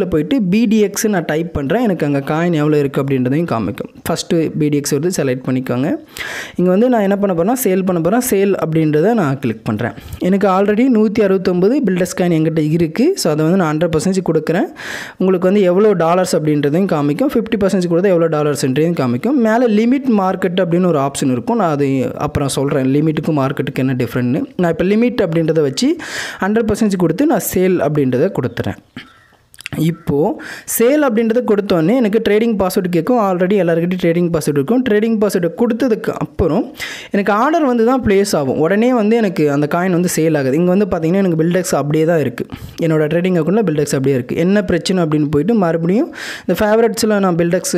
போயிட்டு BDX நான் type பண்ணுறேன். எனக்கு அங்கே காயின் எவ்வளோ இருக்குது அப்படின்றதையும் காமிக்கும். ஃபஸ்ட்டு BDX வந்து செலக்ட் பண்ணிக்கோங்க. இங்கே வந்து நான் என்ன பண்ண போகிறேன்னா சேல் பண்ண போகிறேன். சேல் அப்படின்றத நான் கிளிக் பண்ணுறேன். எனக்கு ஆல்ரெடி 169 பில்டர்ஸ் காயின் என்கிட்ட இருக்குது. ஸோ அதை வந்து நான் 100% கொடுக்குறேன். உங்களுக்கு வந்து எவ்வளோ டாலர்ஸ் அப்படின்றதையும் காமிக்கும். 50% கொடுத்தா எவ்வளோ டாலர்ஸ்ன்றதையும் காமிக்கும். மேலே லிமிட் மார்க்கெட் அப்படின்னு ஒரு ஆப்ஷன் இருக்கும். நான் அது அப்புறம் சொல்கிறேன் லிமிட்டுக்கும் மார்க்கெட்டுக்கு என்ன டிஃப்ரெண்ட்னு. நான் இப்போ லிமிட் அப்படின்றத வச்சு 100% கொடுத்து நான் சேல் அப்படின்றத கொடுத்துறேன். இப்போது சேல் அப்படின்றத கொடுத்தோன்னே எனக்கு ட்ரேடிங் பாஸ்வேர்டு கேட்கும். ஆல்ரெடி எல்லாருக்கிட்டையும் ட்ரேடிங் பாஸ்வேர்டு இருக்கும். ட்ரேடிங் பாஸ்வேர்டு கொடுத்ததுக்கு அப்புறம் எனக்கு ஆர்டர் வந்து தான் ப்ளேஸ் ஆகும். உடனே வந்து எனக்கு அந்த காயின் வந்து சேல் ஆகுது. இங்கே வந்து பார்த்திங்கன்னா எனக்கு பில்டெக்ஸ் அப்படியே தான் இருக்குது. என்னோடய ட்ரேடிங் அக்கௌண்ட்டில் பில்டெக்ஸ் அப்படியே இருக்குது. என்ன பிரச்சனை அப்படின்னு போயிட்டு மறுபடியும் இந்த ஃபேவரட்ஸில் நான் பில்டெக்ஸ்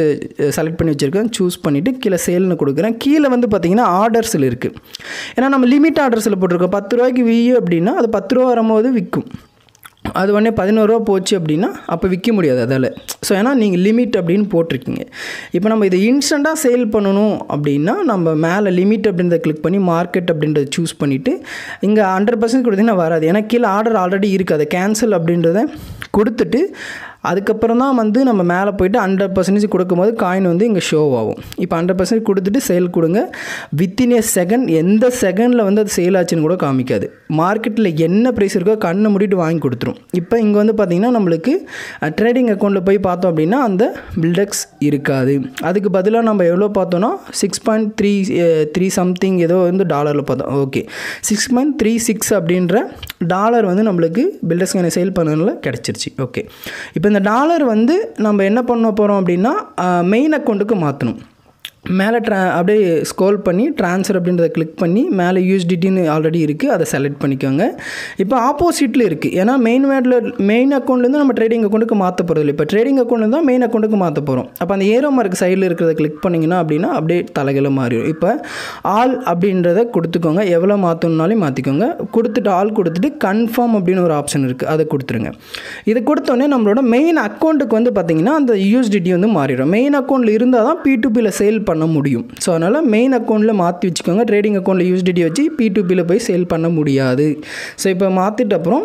செலக்ட் பண்ணி வச்சுருக்கேன். சூஸ் பண்ணிவிட்டு கீழே சேல்னு கொடுக்குறேன். கீழே வந்து பார்த்திங்கன்னா ஆர்டர்ஸில் இருக்குது. ஏன்னா நம்ம லிமிட் ஆர்டர்ஸில் போட்டிருக்கோம். 10 ரூபாய்க்கு விற்று அப்படின்னா அது 10 ரூபா வரும்போது விற்கும். அது உடனே 11 ரூபா போச்சு அப்படின்னா அப்போ விற்க முடியாது அதில். ஸோ ஏன்னா நீங்கள் லிமிட் அப்படின்னு போட்டிருக்கீங்க. இப்போ நம்ம இதை இன்ஸ்டண்ட்டாக சேல் பண்ணணும் அப்படின்னா நம்ம மேலே லிமிட் அப்படின்றத கிளிக் பண்ணி மார்க்கெட் அப்படின்றத சூஸ் பண்ணிவிட்டு இங்கே 100% கொடுத்தீங்கன்னா வராது. ஏன்னா கீழே ஆர்டர் ஆல்ரெடி இருக்குது. அதை கேன்சல் அப்படின்றத கொடுத்துட்டு அதுக்கப்புறம் தான் வந்து நம்ம மேலே போய்ட்டு 100% கொடுக்கும்போது காயின் வந்து இங்கே ஷோ ஆகும். இப்போ 100% கொடுத்துட்டு சேல் கொடுங்க. வித்தின் ஏ செகண்ட் எந்த செகண்டில் வந்து அது சேல் ஆச்சுன்னு கூட காமிக்காது. மார்க்கெட்டில் என்ன ப்ரைஸ் இருக்கோ கண்ணை மூடிட்டு வாங்கி கொடுத்துரும். இப்போ இங்கே வந்து பார்த்திங்கன்னா நம்மளுக்கு ட்ரேடிங் அக்கௌண்ட்டில் போய் பார்த்தோம் அப்படின்னா அந்த பில்டெக்ஸ் இருக்காது. அதுக்கு பதிலாக நம்ம எவ்வளோ பார்த்தோன்னா 6.3 சம்திங் ஏதோ வந்து டாலரில் பார்த்தோம். ஓகே 6.36 அப்படின்ற டாலர் வந்து நம்மளுக்கு பில்டெக்ஸ் காயினை சேல் பண்ணதுனால கிடச்சிருச்சு. ஓகே இப்போ இந்த டாலர் வந்து நம்ம என்ன பண்ண போகிறோம் அப்படின்னா மெயின் அக்கௌண்ட்டுக்கு மாற்றணும். மேலே அப்படியே ஸ்க்ரோல் பண்ணி ட்ரான்ஸ்ஃபர் அப்படின்றத கிளிக் பண்ணி மேலே USDTன்னு ஆல்ரெடி இருக்குது. அதை செலக்ட் பண்ணிக்கோங்க. இப்போ ஆப்போசிட்டில் இருக்குது. ஏன்னா மெயின் அக்கௌண்ட்லேருந்து நம்ம ட்ரேடிங் அக்கௌண்ட்டுக்கு மாற்ற போகிறது இல்லை. இப்போ ட்ரேடிங் அக்கௌண்ட்லேருந்து தான் மெயின் அக்கௌண்ட்டுக்கு மாற்ற போகிறோம். அப்போ அந்த ஏரோ மார்க் சைடில் இருக்கிறத கிளிக் பண்ணிங்கன்னா அப்படின்னா அப்படியே தலைகளை மாறிடும். இப்போ ஆல் அப்படின்றத கொடுத்துக்கோங்க. எவ்வளோ மாற்றணுன்னாலும் மாற்றிக்கோங்க. கொடுத்துட்டு ஆல் கொடுத்துட்டு கன்ஃபார்ம் அப்படின்னு ஒரு ஆப்ஷன் இருக்குது. அதை கொடுத்துருங்க. இதை கொடுத்தோடனே நம்மளோட மெயின் அக்கௌண்ட்டுக்கு வந்து பார்த்திங்கன்னா அந்த USDT வந்து மாறிடும். மெயின் அக்கௌண்ட்டில் இருந்தால் தான் P2Pயில் சேல் பண்ண முடியும். ஸோ அதனால் மெயின் அக்கௌண்ட்டில் மாற்றி வச்சுக்கோங்க. ட்ரேடிங் அக்கௌண்ட்டில் USDT வச்சு P2Pயில் போய் சேல் பண்ண முடியாது. ஸோ இப்போ மாற்றிட்டு அப்புறம்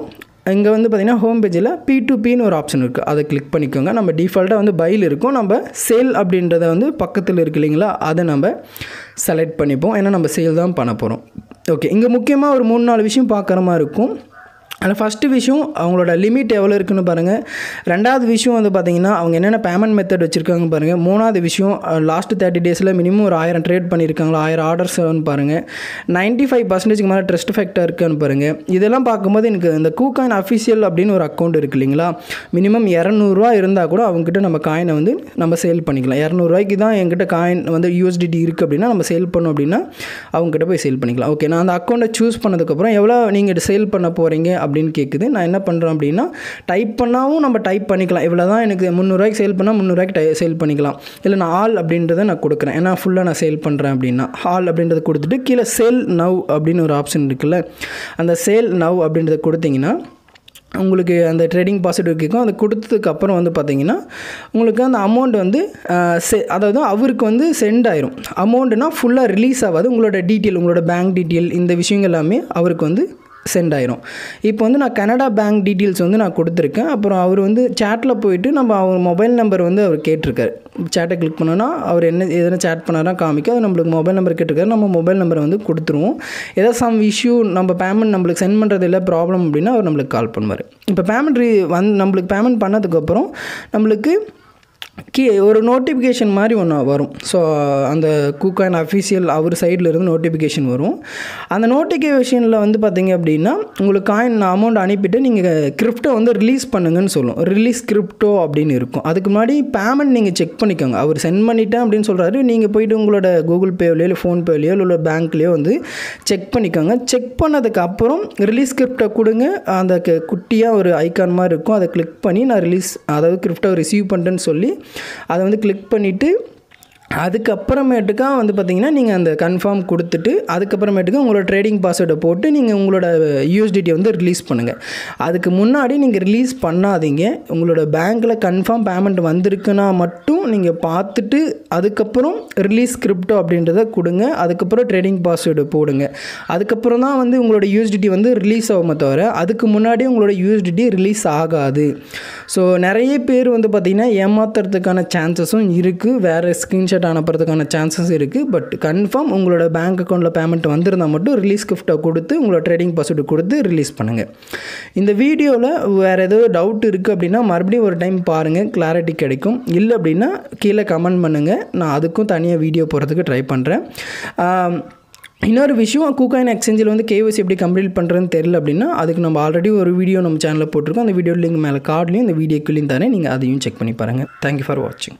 இங்கே வந்து பார்த்திங்கன்னா ஹோம் பேஜில் P2Pன்னு ஒரு ஆப்ஷன் இருக்குது. அதை கிளிக் பண்ணிக்கோங்க. நம்ம டிஃபால்ட்டாக வந்து பையில் இருக்கும். நம்ம சேல் அப்படின்றத வந்து பக்கத்தில் இருக்குது இல்லைங்களா, அதை நம்ம செலக்ட் பண்ணிப்போம். ஏன்னா நம்ம சேல் தான் பண்ண போகிறோம். ஓகே இங்கே முக்கியமாக ஒரு 3-4 விஷயம் பார்க்குற மாதிரி இருக்கும். அதில் ஃபஸ்ட்டு விஷயம் அவங்களோட லிமிட் எவ்வளோ இருக்குன்னு பாருங்கள். ரெண்டாவது விஷயம் வந்து பார்த்திங்கன்னா அவங்க என்னென்ன பேமெண்ட் மெத்தட் வச்சுருக்காங்க பாருங்கள். மூணாவது விஷயம் லாஸ்ட்டு 30 டேஸில் மினிமம் ஒரு 1000 ட்ரேட் பண்ணியிருக்காங்களா, 1000 ஆர்டர்ஸ்னு பாருங்கள். 95% மேலே ட்ரஸ்ட் ஃபேக்டாக இருக்கான்னு பாருங்கள். இதெல்லாம் பார்க்கும்போது எனக்கு இந்த KuCoin அஃபிஷியல் அப்படின்னு ஒரு அக்கௌண்ட் இருக்குது இல்லைங்களா, மினிமம் 200 இருந்தால் கூட அவங்ககிட்ட நம்ம காயினை வந்து நம்ம சேல் பண்ணிக்கலாம். 200 தான் என்கிட்ட காயின் வந்து USDT இருக்குது அப்படின்னா நம்ம சேல் பண்ணோம் அப்படின்னா அவங்ககிட்ட போய் சேல் பண்ணிக்கலாம். ஓகே நான் அந்த அக்கௌண்ட்டை சூஸ் பண்ணதுக்கப்புறம் எவ்வளோ நீங்கள் சேல் பண்ண போகிறீங்க அப்படின்னு கேட்குது. நான் என்ன பண்ணுறேன் அப்படின்னா டைப் பண்ணாவும் நம்ம டைப் பண்ணிக்கலாம். இவ்வளோ தான் எனக்கு 300 சேல் பண்ணால் 300 சேல் பண்ணிக்கலாம். இல்லை நான் ஆல் அப்படின்றத நான் கொடுக்குறேன். ஏன்னா ஃபுல்லாக நான் சேல் பண்ணுறேன் அப்படின்னா ஆல் அப்படின்றத கொடுத்துட்டு கீழே சேல் நவ் அப்படின்னு ஒரு ஆப்ஷன் இருக்குல்ல, அந்த சேல் நவ் அப்படின்றத கொடுத்தீங்கன்னா உங்களுக்கு அந்த ட்ரேடிங் பாஸ்வேர்டு கேட்கும். அதை கொடுத்ததுக்கு அப்புறம் வந்து பார்த்திங்கன்னா உங்களுக்கு அந்த அமௌண்ட் வந்து அதாவது அவருக்கு வந்து சென்ட் ஆயிரும். அமௌண்ட்டுனா ஃபுல்லாக ரிலீஸ் ஆகாது. உங்களோட டீட்டெயில், உங்களோட பேங்க் டீட்டெயில், இந்த விஷயங்கள் எல்லாமே அவருக்கு வந்து சென்ட் ஆயிரும். இப்போ வந்து நான் கனடா பேங்க் டீட்டெயில்ஸ் வந்து நான் கொடுத்துருக்கேன். அப்புறம் அவர் வந்து சேட்டில் போயிட்டு நம்ம அவர் மொபைல் நம்பர் வந்து அவர் கேட்டிருக்காரு. சேட்டை கிளிக் பண்ணோன்னா அவர் எதனா சேட் பண்ணாரா காமிக்க அது நம்மளுக்கு மொபைல் நம்பர் கேட்டிருக்காரு. நம்ம மொபைல் நம்பரை வந்து கொடுத்துருவோம். ஏதாவது சம் இஷ்யூ நம்ம பேமெண்ட் நம்மளுக்கு சென்ட் பண்ணுறது இல்லை ப்ராப்ளம் அப்படின்னா அவர் நம்மளுக்கு கால் பண்ணுவார். இப்போ பேமெண்ட் நம்மளுக்கு பேமெண்ட் பண்ணதுக்கப்புறம் நம்மளுக்கு ஒரு நோட்டிஃபிகேஷன் மாதிரி ஒன்று வரும். ஸோ அந்த KuCoin அஃபிஷியல் அவர் சைடில் இருந்து நோட்டிஃபிகேஷன் வரும். அந்த நோட்டிஃபிகேஷனில் வந்து பார்த்திங்க அப்படின்னா உங்களுக்கு காயின் அமௌண்ட் அனுப்பிட்டு நீங்கள் கிரிப்டோ வந்து ரிலீஸ் பண்ணுங்கன்னு சொல்லும். ரிலீஸ் கிரிப்டோ அப்படின்னு இருக்கும். அதுக்கு முன்னாடி பேமெண்ட் நீங்கள் செக் பண்ணிக்கோங்க. அவர் சென்ட் பண்ணிட்டேன் அப்படின்னு சொல்கிறாரு. நீங்கள் போய்ட்டு உங்களோட கூகுள் பேவிலையோ இல்லை ஃபோன்பேவிலையோ இல்லை பேங்க்லேயோ வந்து செக் பண்ணிக்கோங்க. செக் பண்ணதுக்கு அப்புறம் ரிலீஸ் கிரிப்டோ கொடுங்க. அந்த குட்டியாக ஒரு ஐக்கான் மாதிரி இருக்கும். அதை கிளிக் பண்ணி நான் ரிலீஸ் அதாவது கிரிப்டோ ரிசீவ் பண்ணுறேன்னு சொல்லி அதை வந்து கிளிக் பண்ணிவிட்டு அதுக்கப்புறமேட்டுக்கா வந்து பார்த்திங்கன்னா நீங்கள் அந்த கன்ஃபார்ம் கொடுத்துட்டு அதுக்கப்புறமேட்டுக்கு உங்களோட ட்ரேடிங் பாஸ்வேர்டை போட்டு நீங்கள் உங்களோட USDT வந்து ரிலீஸ் பண்ணுங்கள். அதுக்கு முன்னாடி நீங்கள் ரிலீஸ் பண்ணாதீங்க. உங்களோட பேங்க்கில் கன்ஃபார்ம் பேமெண்ட் வந்திருக்குன்னா மட்டும் நீங்கள் பார்த்துட்டு அதுக்கப்புறம் ரிலீஸ் கிரிப்டோ அப்படின்றத கொடுங்க. அதுக்கப்புறம் ட்ரேடிங் பாஸ்வேர்டு போடுங்க. அதுக்கப்புறம் தான் வந்து உங்களோட USDT வந்து ரிலீஸ் ஆகுமே தவிர அதுக்கு முன்னாடி உங்களோட USDT ரிலீஸ் ஆகாது. ஸோ நிறைய பேர் வந்து பார்த்திங்கன்னா ஏமாத்துறதுக்கான சான்சஸும் இருக்குது, வேறு ஸ்க்ரீன்ஷாட் அனுப்புறதுக்கான சான்சஸ் இருக்குது. பட் கன்ஃபார்ம் உங்களோட பேங்க் அக்கௌண்ட்டில் பேமெண்ட் வந்திருந்தால் மட்டும் ரிலீஸ் கிஃப்ட்டை கொடுத்து உங்களோட ட்ரேடிங் பாஸ்வேர்டு கொடுத்து ரிலீஸ் பண்ணுங்கள். இந்த வீடியோவில் வேறு ஏதோ டவுட் இருக்குது அப்படின்னா மறுபடியும் ஒரு டைம் பாருங்கள், கிளாரிட்டி கிடைக்கும். இல்லை அப்படின்னா கீழே கமெண்ட் பண்ணுங்கள், நான் அதுக்கும் தனியாக வீடியோ போடுறதுக்கு ட்ரை பண்ணுறேன். இன்னொரு விஷயம், KuCoin எக்ஸ்சேஞ்சில் வந்து KYC எப்படி கம்ப்ளீட் பண்ணுறதுன்னு தெரியல அப்படின்னா அதுக்கு நம்ம ஆல்ரெடி ஒரு வீடியோ நம்ம சேனலில் போட்டிருக்கோம். அந்த வீடியோ லிங்க் மேலே கார்ட்லேயும் இந்த வீடியோக்குள்ளேயும் தானே, நீங்கள் அதையும் செக் பண்ணி பாருங்கள். தேங்க்யூ ஃபார் வாட்சிங்.